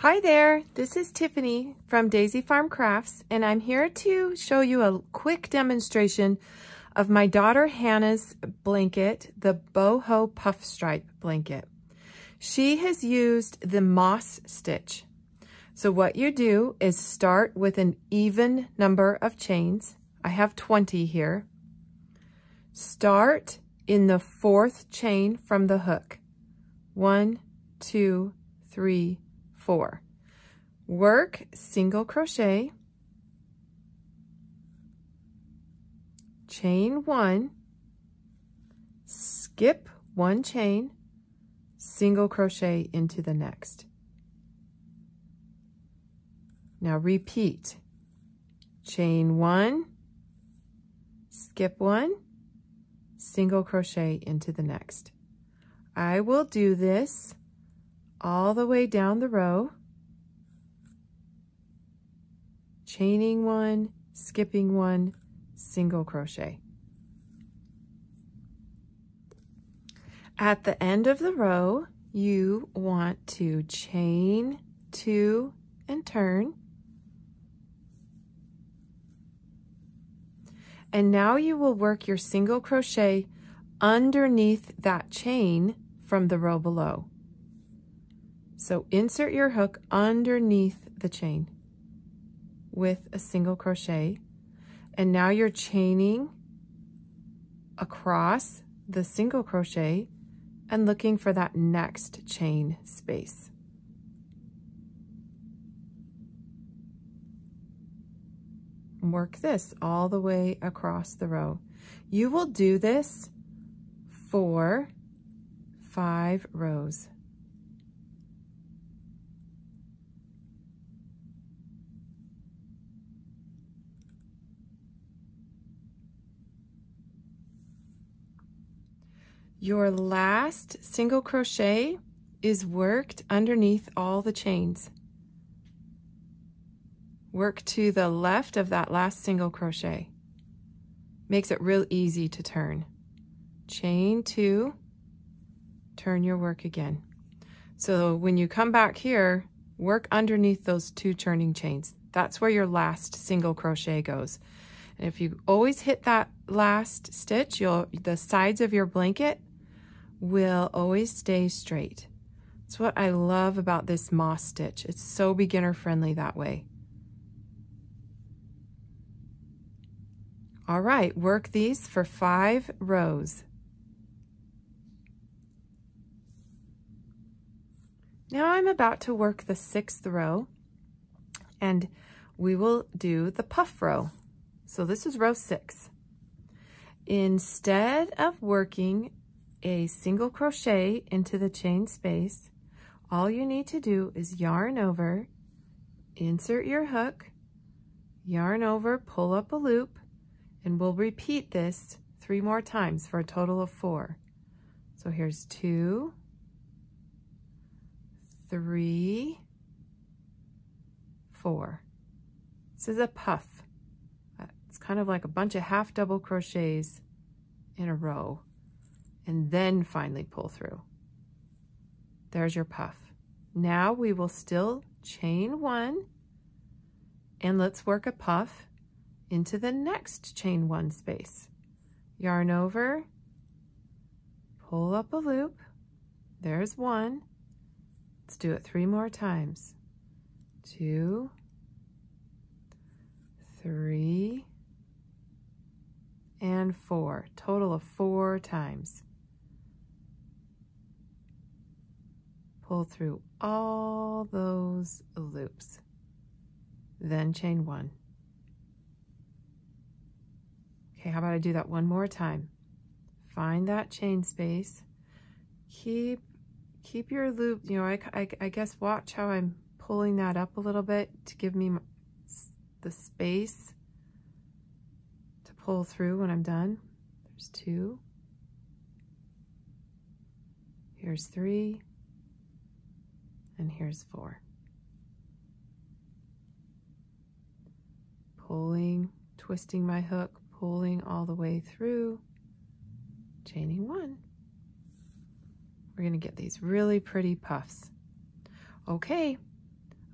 Hi there, this is Tiffany from Daisy Farm Crafts, and I'm here to show you a quick demonstration of my daughter Hannah's blanket, the Boho Puff Stripe blanket. She has used the moss stitch. So what you do is start with an even number of chains. I have 20 here. Start in the 4th chain from the hook. 1, 2, 3, 4. Work single crochet, chain 1, skip 1 chain, single crochet into the next. Now repeat, chain 1, skip 1, single crochet into the next. I will do this all the way down the row, chaining 1, skipping 1, single crochet. At the end of the row, you want to chain 2 and turn. And now you will work your single crochet underneath that chain from the row below. So insert your hook underneath the chain with a single crochet, and now you're chaining across the single crochet and looking for that next chain space. Work this all the way across the row. You will do this for 5 rows. Your last single crochet is worked underneath all the chains. Work to the left of that last single crochet. Makes it real easy to turn. Chain 2, turn your work again. So when you come back here, work underneath those 2 turning chains. That's where your last single crochet goes. And if you always hit that last stitch, the sides of your blanket will always stay straight. It's what I love about this moss stitch. It's so beginner friendly that way. All right, work these for 5 rows. Now I'm about to work the 6th row, and we will do the puff row. So this is row 6. Instead of working a single crochet into the chain space, all you need to do is yarn over, insert your hook, yarn over, pull up a loop, and we'll repeat this 3 more times for a total of 4. So here's 2, 3, 4. This is a puff. It's kind of like a bunch of half double crochets in a row, and then finally pull through. There's your puff. Now we will still chain 1, and let's work a puff into the next chain 1 space. Yarn over, pull up a loop, there's 1. Let's do it 3 more times. 2, 3, and 4. Total of 4 times. Pull through all those loops. Then chain 1. Okay, how about I do that 1 more time? Find that chain space. Keep your loop, you know, I guess watch how I'm pulling that up a little bit to give me the space to pull through when I'm done. There's 2. Here's 3. And here's 4. Pulling, twisting my hook, pulling all the way through, chaining 1. We're going to get these really pretty puffs. Okay,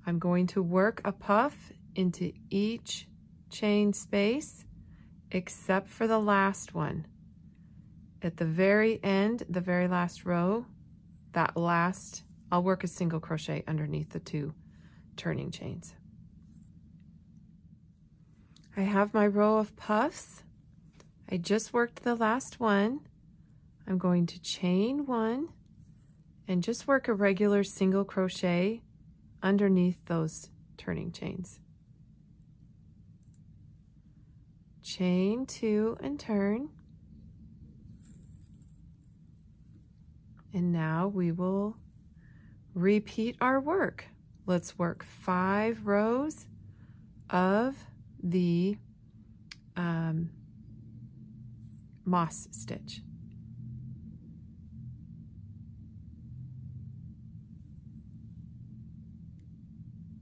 I'm going to work a puff into each chain space except for the last one. At the very end, the very last row, I'll work a single crochet underneath the 2 turning chains. I have my row of puffs. I just worked the last one. I'm going to chain 1 and just work a regular single crochet underneath those turning chains. Chain 2 and turn. And now we will repeat our work. Let's work 5 rows of the moss stitch.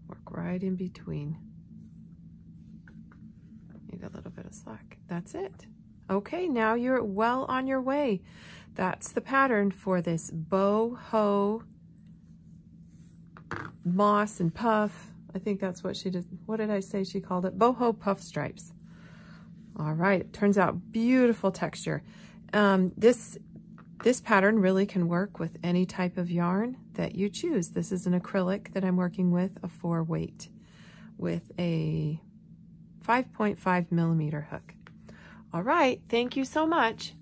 Work right in between. Need a little bit of slack. That's it. Okay, now you're well on your way. That's the pattern for this boho moss and puff. I think that's what she did. What did I say she called it? Boho puff stripes. All right, it turns out beautiful texture. This pattern really can work with any type of yarn that you choose. This is an acrylic that I'm working with, a 4 weight with a 5.5 millimeter hook. All right, thank you so much.